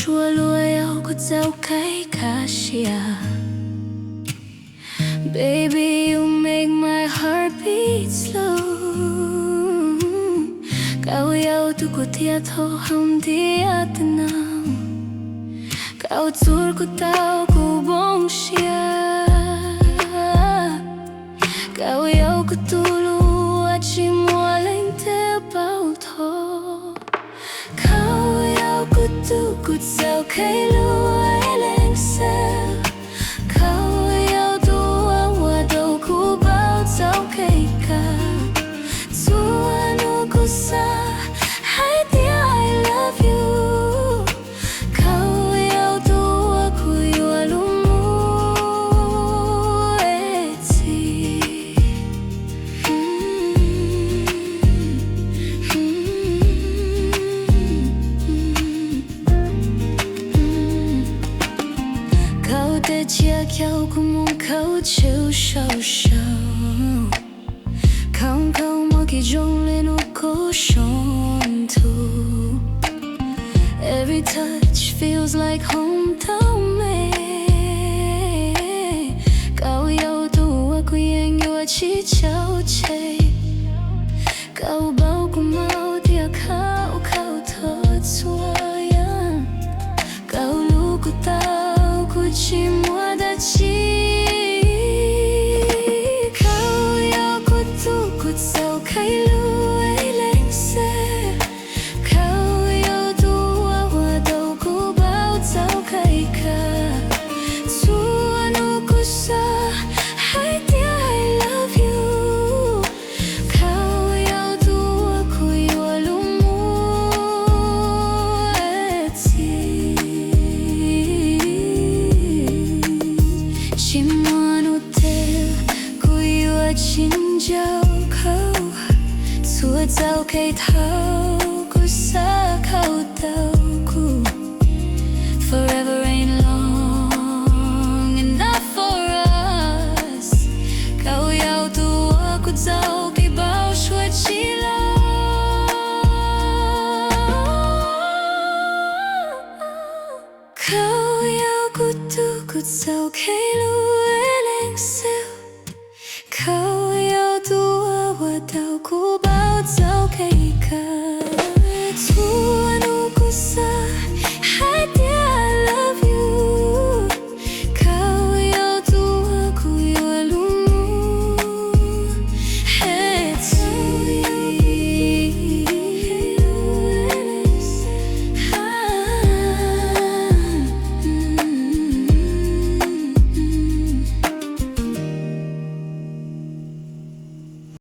chúa lùi áo có dạo cái cá xìa. Baby, you make my heart beat slow. Kau yêu tu ko tia tho ham tia tenang. Kau tur ko tao ko bong xia. Kau yêu ko tu lu a chi mua lên te bao tho. Kau yêu ko tu ko dạo cái lu ai lên xe. Kau yêu tu a wa đâu ko bao dạo cái cả. Tua ko sa hai tia I love you. Kau yêu tua ku yêu lumu eti. Kau de chia kêu ku mong kau chiu sâu sâu. Không không mà khi trông lên ô cố sống thu. Every touch feels like home to me. Kau yêu tu aku yang yêu chỉ cháu chê. Kau bao ku mau dia kau kau thật xua yang. Kau lu ku tao ku chỉ mua đã chi. Dạo cái lu ấy lên xe. Kau yêu tu a wa đâu ko bao dạo cái cả. Tua nu ko sa hai tia I love you. Kau yêu tu a ku yêu lumu eti. Chỉ muốn hotel ku yêu a chín dạo. Tua dạo cái thao ku sa kau tao ku. Forever ain't long enough for us. Kau yêu tua ku dạo cái bao suốt chỉ lo. Kau yêu ku tu ku dạo cái lu lên xe.